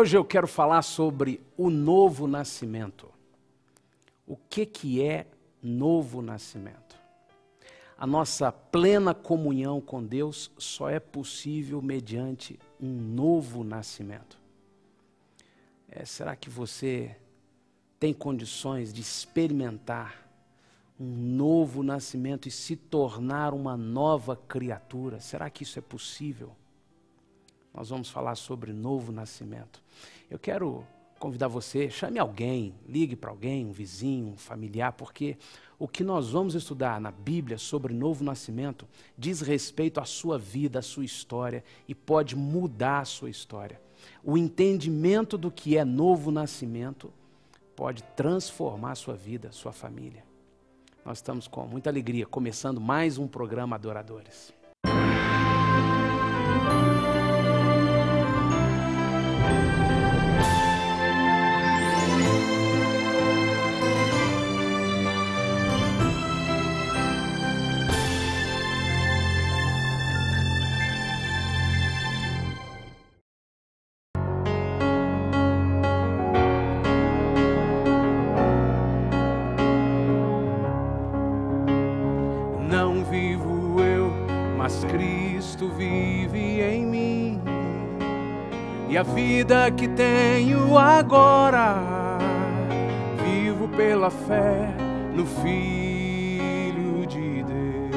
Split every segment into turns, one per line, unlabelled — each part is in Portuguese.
Hoje eu quero falar sobre o novo nascimento. O que é novo nascimento? A nossa plena comunhão com Deus só é possível mediante um novo nascimento. Será que você tem condições de experimentar um novo nascimento e se tornar uma nova criatura? Será que isso é possível? Nós vamos falar sobre novo nascimento. Eu quero convidar você, chame alguém, ligue para alguém, um vizinho, um familiar, porque o que nós vamos estudar na Bíblia sobre novo nascimento diz respeito à sua vida, à sua história e pode mudar a sua história. O entendimento do que é novo nascimento pode transformar a sua vida, a sua família. Nós estamos com muita alegria começando mais um programa Adoradores.
Não vivo eu, mas Cristo vive em mim. E a vida que tenho agora, vivo pela fé no Filho de Deus.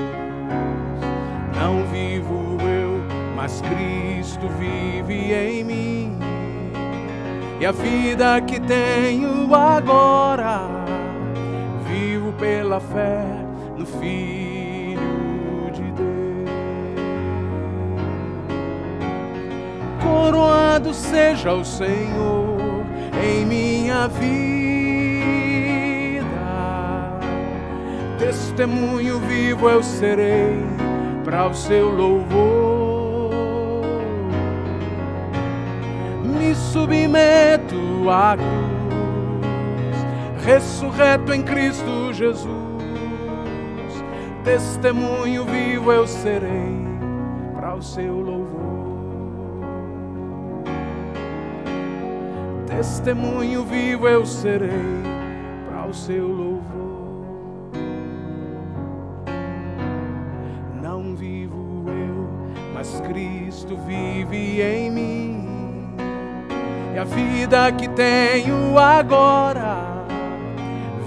Não vivo eu, mas Cristo vive em mim. E a vida que tenho agora, vivo pela fé no Filho de Deus. Coroado seja o Senhor em minha vida, testemunho vivo eu serei para o seu louvor. Me submeto à cruz, ressurreto em Cristo Jesus. Testemunho vivo eu serei para o seu louvor. Testemunho vivo eu serei para o seu louvor. Não vivo eu, mas Cristo vive em mim. E a vida que tenho agora,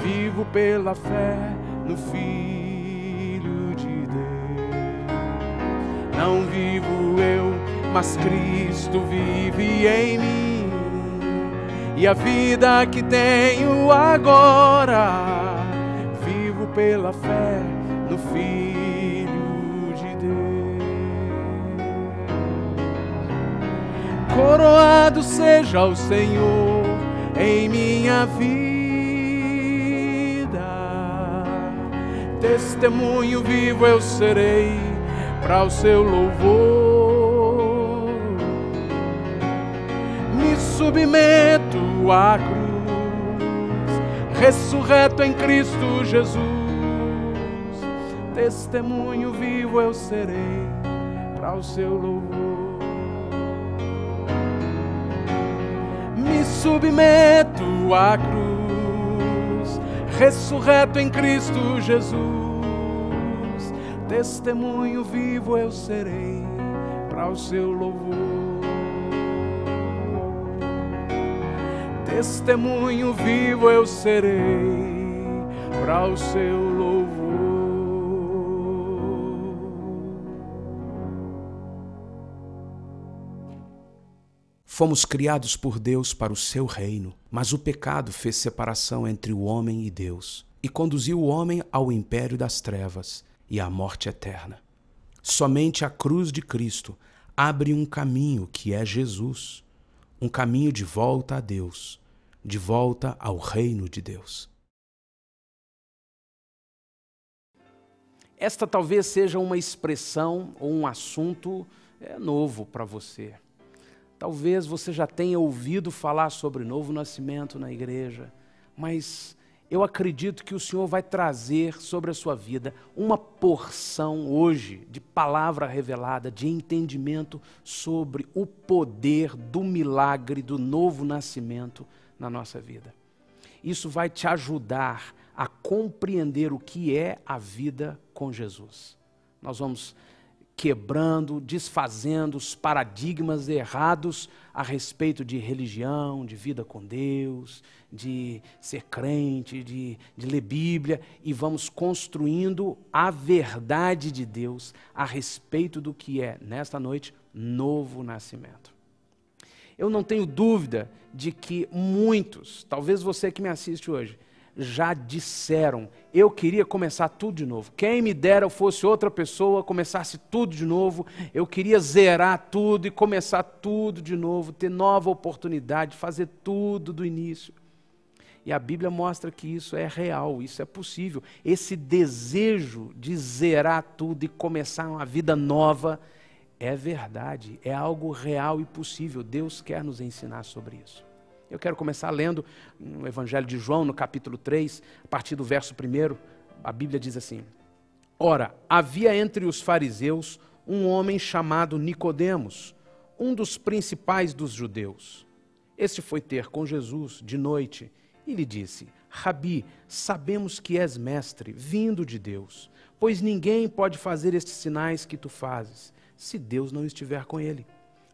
vivo pela fé no Filho de Deus. Não vivo eu, mas Cristo vive em mim. E a vida que tenho agora, vivo pela fé no Filho de Deus. Coroado seja o Senhor em minha vida, testemunho vivo eu serei para o seu louvor. Me submeto à cruz, ressurreto em Cristo Jesus. Testemunho vivo eu serei para o seu louvor. Me submeto à cruz, ressurreto em Cristo Jesus. Testemunho vivo eu serei para o seu louvor. Testemunho vivo eu serei para o seu louvor.
Fomos criados por Deus para o seu reino, mas o pecado fez separação entre o homem e Deus e conduziu o homem ao império das trevas e à morte eterna. Somente a cruz de Cristo abre um caminho que é Jesus, um caminho de volta a Deus, de volta ao reino de Deus. Esta talvez seja uma expressão ou um assunto novo para você. Talvez você já tenha ouvido falar sobre novo nascimento na igreja, mas eu acredito que o Senhor vai trazer sobre a sua vida uma porção hoje de palavra revelada, de entendimento sobre o poder do milagre do novo nascimento na nossa vida. Isso vai te ajudar a compreender o que é a vida com Jesus. Nós vamos quebrando, desfazendo os paradigmas errados a respeito de religião, de vida com Deus, de ser crente, de ler Bíblia, e vamos construindo a verdade de Deus a respeito do que é, nesta noite, novo nascimento. Eu não tenho dúvida de que muitos, talvez você que me assiste hoje, já disseram, eu queria começar tudo de novo. Quem me dera eu fosse outra pessoa, começasse tudo de novo. Eu queria zerar tudo e começar tudo de novo, ter nova oportunidade, fazer tudo do início. E a Bíblia mostra que isso é real, isso é possível. Esse desejo de zerar tudo e começar uma vida nova é verdade, é algo real e possível. Deus quer nos ensinar sobre isso. Eu quero começar lendo no Evangelho de João, no capítulo 3, a partir do verso 1, a Bíblia diz assim: Ora, havia entre os fariseus um homem chamado Nicodemos, um dos principais dos judeus. Este foi ter com Jesus de noite e lhe disse: Rabi, sabemos que és mestre, vindo de Deus, pois ninguém pode fazer estes sinais que tu fazes, se Deus não estiver com ele.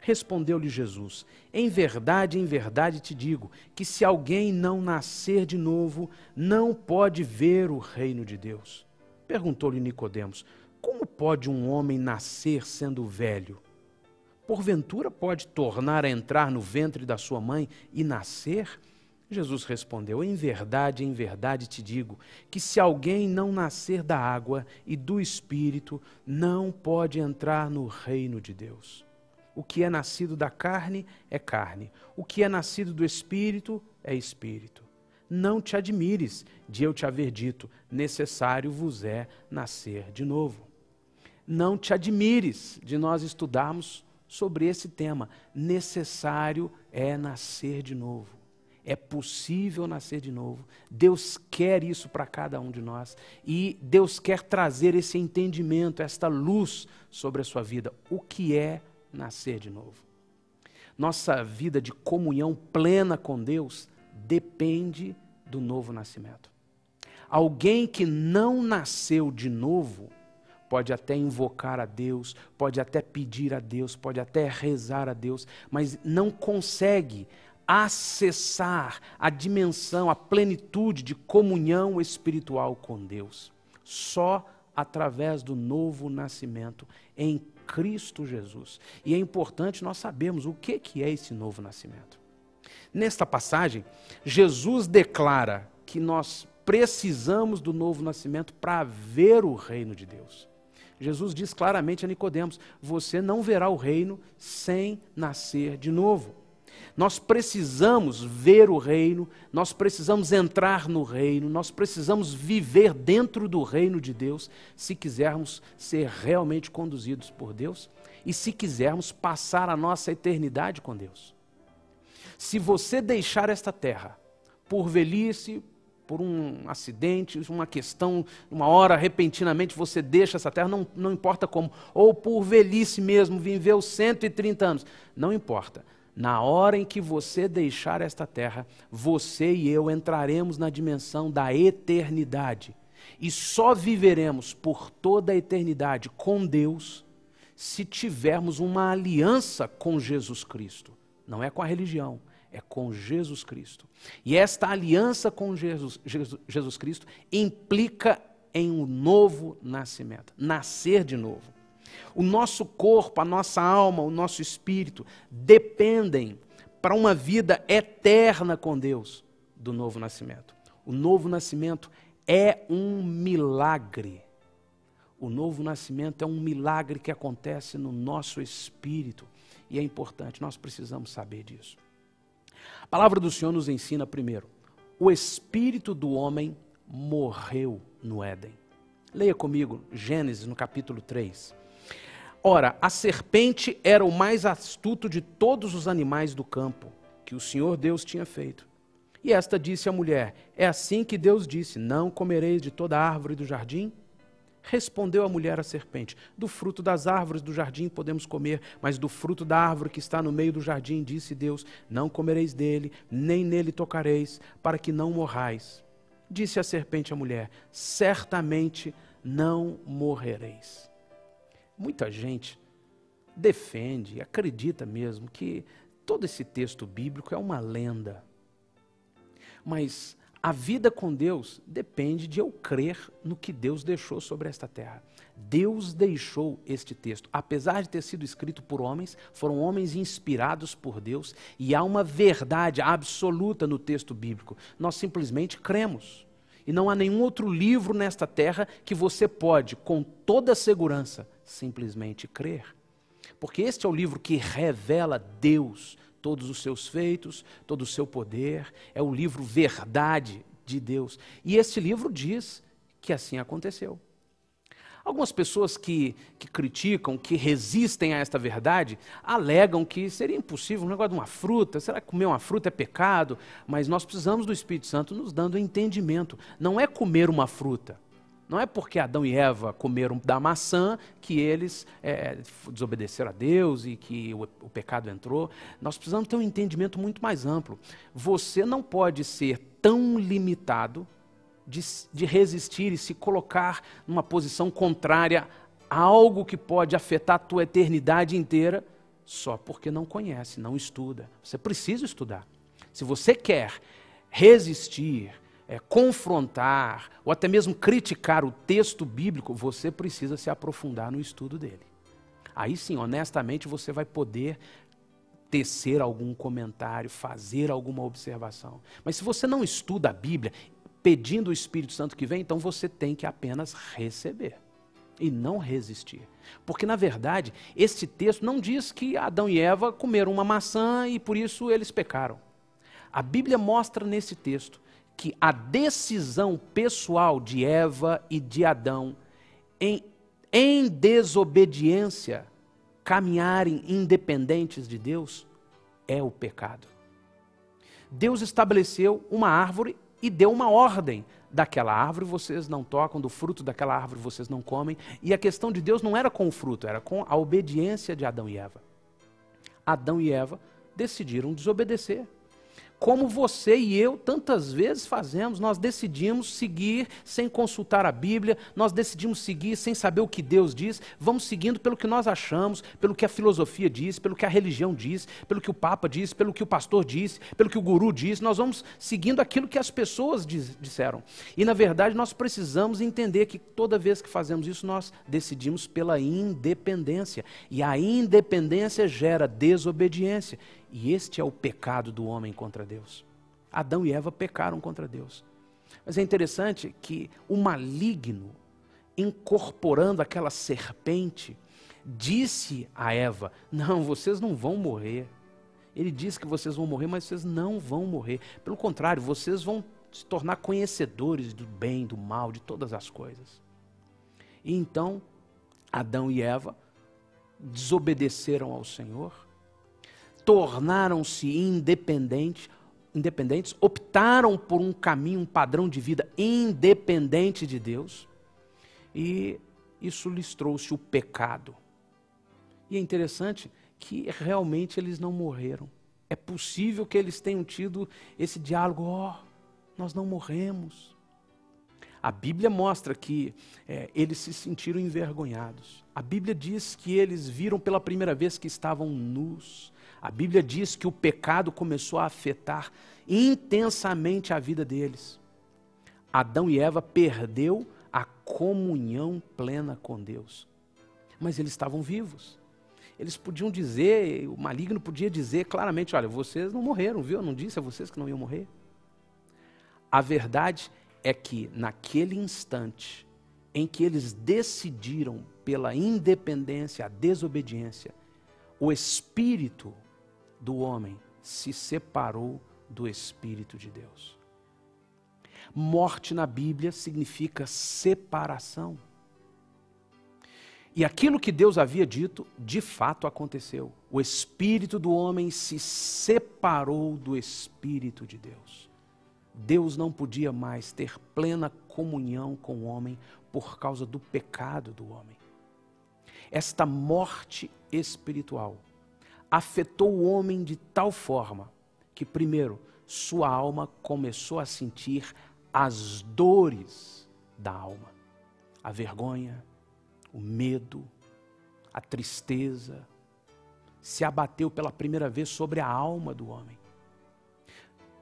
Respondeu-lhe Jesus: em verdade te digo, que se alguém não nascer de novo, não pode ver o reino de Deus. Perguntou-lhe Nicodemos: como pode um homem nascer sendo velho? Porventura pode tornar a entrar no ventre da sua mãe e nascer? Jesus respondeu: em verdade te digo, que se alguém não nascer da água e do Espírito, não pode entrar no reino de Deus. O que é nascido da carne é carne, o que é nascido do Espírito é Espírito. Não te admires de eu te haver dito, necessário vos é nascer de novo. Não te admires de nós estudarmos sobre esse tema, necessário é nascer de novo. É possível nascer de novo. Deus quer isso para cada um de nós. E Deus quer trazer esse entendimento, esta luz sobre a sua vida. O que é nascer de novo? Nossa vida de comunhão plena com Deus depende do novo nascimento. Alguém que não nasceu de novo pode até invocar a Deus, pode até pedir a Deus, pode até rezar a Deus, mas não consegue acessar a dimensão, a plenitude de comunhão espiritual com Deus. Só através do novo nascimento em Cristo Jesus. E é importante nós sabermos o que é esse novo nascimento. Nesta passagem, Jesus declara que nós precisamos do novo nascimento para ver o reino de Deus. Jesus diz claramente a Nicodemos: você não verá o reino sem nascer de novo. Nós precisamos ver o reino, nós precisamos entrar no reino, nós precisamos viver dentro do reino de Deus, se quisermos ser realmente conduzidos por Deus e se quisermos passar a nossa eternidade com Deus. Se você deixar esta terra por velhice, por um acidente, uma questão, uma hora repentinamente você deixa essa terra, não importa como, ou por velhice mesmo, viveu 130 anos, não importa. Na hora em que você deixar esta terra, você e eu entraremos na dimensão da eternidade. E só viveremos por toda a eternidade com Deus se tivermos uma aliança com Jesus Cristo. Não é com a religião, é com Jesus Cristo. E esta aliança com Jesus Cristo implica em um novo nascimento, nascer de novo. O nosso corpo, a nossa alma, o nosso espírito dependem para uma vida eterna com Deus do novo nascimento. O novo nascimento é um milagre. O novo nascimento é um milagre que acontece no nosso espírito e é importante, nós precisamos saber disso. A palavra do Senhor nos ensina primeiro, o espírito do homem morreu no Éden. Leia comigo Gênesis no capítulo 3. Ora, a serpente era o mais astuto de todos os animais do campo que o Senhor Deus tinha feito. E esta disse à mulher: é assim que Deus disse, não comereis de toda árvore do jardim? Respondeu a mulher à serpente: do fruto das árvores do jardim podemos comer, mas do fruto da árvore que está no meio do jardim, disse Deus, não comereis dele, nem nele tocareis, para que não morrais. Disse a serpente à mulher: certamente não morrereis. Muita gente defende, acredita mesmo que todo esse texto bíblico é uma lenda. Mas a vida com Deus depende de eu crer no que Deus deixou sobre esta terra. Deus deixou este texto, apesar de ter sido escrito por homens, foram homens inspirados por Deus, e há uma verdade absoluta no texto bíblico. Nós simplesmente cremos. E não há nenhum outro livro nesta terra que você pode, com toda segurança, simplesmente crer. Porque este é o livro que revela Deus, todos os seus feitos, todo o seu poder, é o livro verdade de Deus. E este livro diz que assim aconteceu. Algumas pessoas que criticam, que resistem a esta verdade, alegam que seria impossível um negócio de uma fruta, será que comer uma fruta é pecado? Mas nós precisamos do Espírito Santo nos dando entendimento. Não é comer uma fruta. Não é porque Adão e Eva comeram da maçã que eles desobedeceram a Deus e que o pecado entrou. Nós precisamos ter um entendimento muito mais amplo. Você não pode ser tão limitado de resistir e se colocar numa posição contrária a algo que pode afetar a tua eternidade inteira só porque não conhece, não estuda. Você precisa estudar. Se você quer resistir, confrontar ou até mesmo criticar o texto bíblico, você precisa se aprofundar no estudo dele. Aí sim, honestamente, você vai poder tecer algum comentário, fazer alguma observação. Mas se você não estuda a Bíblia, pedindo o Espírito Santo que vem, então você tem que apenas receber e não resistir. Porque, na verdade, este texto não diz que Adão e Eva comeram uma maçã e por isso eles pecaram. A Bíblia mostra nesse texto que a decisão pessoal de Eva e de Adão em desobediência, caminharem independentes de Deus, é o pecado. Deus estabeleceu uma árvore e deu uma ordem. Daquela árvore vocês não tocam, do fruto daquela árvore vocês não comem. E a questão de Deus não era com o fruto, era com a obediência de Adão e Eva. Adão e Eva decidiram desobedecer. Como você e eu tantas vezes fazemos, nós decidimos seguir sem consultar a Bíblia, nós decidimos seguir sem saber o que Deus diz, vamos seguindo pelo que nós achamos, pelo que a filosofia diz, pelo que a religião diz, pelo que o Papa diz, pelo que o pastor diz, pelo que o guru diz, nós vamos seguindo aquilo que as pessoas disseram. E na verdade nós precisamos entender que toda vez que fazemos isso, nós decidimos pela independência. E a independência gera desobediência. E este é o pecado do homem contra Deus. Adão e Eva pecaram contra Deus. Mas é interessante que o maligno, incorporando aquela serpente, disse a Eva: não, vocês não vão morrer. Ele disse que vocês vão morrer, mas vocês não vão morrer. Pelo contrário, vocês vão se tornar conhecedores do bem, do mal, de todas as coisas. E então, Adão e Eva desobedeceram ao Senhor, tornaram-se independentes, optaram por um caminho, um padrão de vida independente de Deus, e isso lhes trouxe o pecado. E é interessante que realmente eles não morreram. É possível que eles tenham tido esse diálogo: nós não morremos. A Bíblia mostra que eles se sentiram envergonhados. A Bíblia diz que eles viram pela primeira vez que estavam nus. A Bíblia diz que o pecado começou a afetar intensamente a vida deles. Adão e Eva perdeu a comunhão plena com Deus. Mas eles estavam vivos. Eles podiam dizer, o maligno podia dizer claramente: olha, vocês não morreram, viu? Eu não disse a vocês que não iam morrer. A verdade é que naquele instante em que eles decidiram pela independência, a desobediência, o espírito do homem se separou do Espírito de Deus. Morte na Bíblia significa separação. E aquilo que Deus havia dito, de fato aconteceu. O espírito do homem se separou do Espírito de Deus. Deus não podia mais ter plena comunhão com o homem por causa do pecado do homem. Esta morte espiritual afetou o homem de tal forma que, primeiro, sua alma começou a sentir as dores da alma. A vergonha, o medo, a tristeza, se abateu pela primeira vez sobre a alma do homem.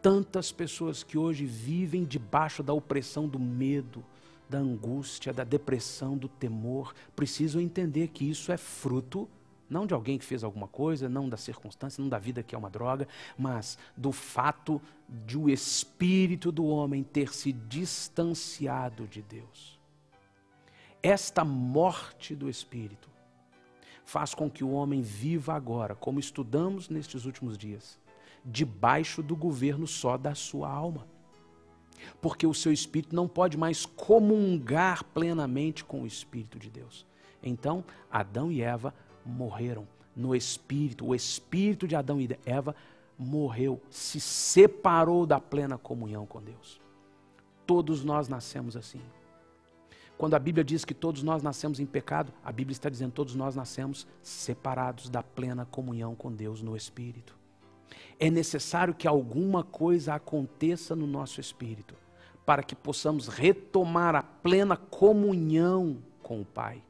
Tantas pessoas que hoje vivem debaixo da opressão do medo, da angústia, da depressão, do temor, precisam entender que isso é fruto, não de alguém que fez alguma coisa, não da circunstância, não da vida que é uma droga, mas do fato de o espírito do homem ter se distanciado de Deus. Esta morte do espírito faz com que o homem viva agora, como estudamos nestes últimos dias, debaixo do governo só da sua alma. Porque o seu espírito não pode mais comungar plenamente com o Espírito de Deus. Então, Adão e Eva morreram no espírito. O espírito de Adão e Eva morreu, se separou da plena comunhão com Deus. Todos nós nascemos assim. Quando a Bíblia diz que todos nós nascemos em pecado, a Bíblia está dizendo que todos nós nascemos separados da plena comunhão com Deus no Espírito. É necessário que alguma coisa aconteça no nosso espírito para que possamos retomar a plena comunhão com o Pai.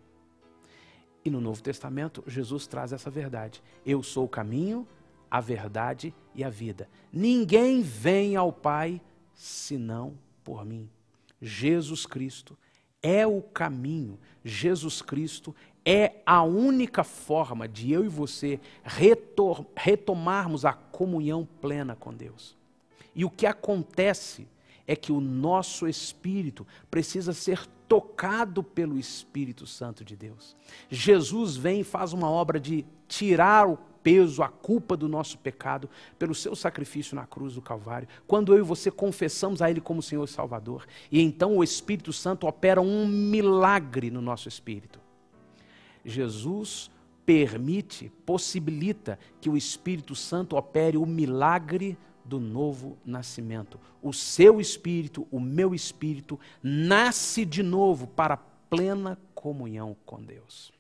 E no Novo Testamento, Jesus traz essa verdade. Eu sou o caminho, a verdade e a vida. Ninguém vem ao Pai senão por mim. Jesus Cristo é o caminho. Jesus Cristo é a única forma de eu e você retomarmos a comunhão plena com Deus. E o que acontece é que o nosso espírito precisa ser tocado pelo Espírito Santo de Deus. Jesus vem e faz uma obra de tirar o peso, a culpa do nosso pecado pelo seu sacrifício na cruz do Calvário, quando eu e você confessamos a Ele como Senhor e Salvador, e então o Espírito Santo opera um milagre no nosso espírito. Jesus permite, possibilita que o Espírito Santo opere o milagre do novo nascimento. O seu espírito, o meu espírito, nasce de novo para plena comunhão com Deus.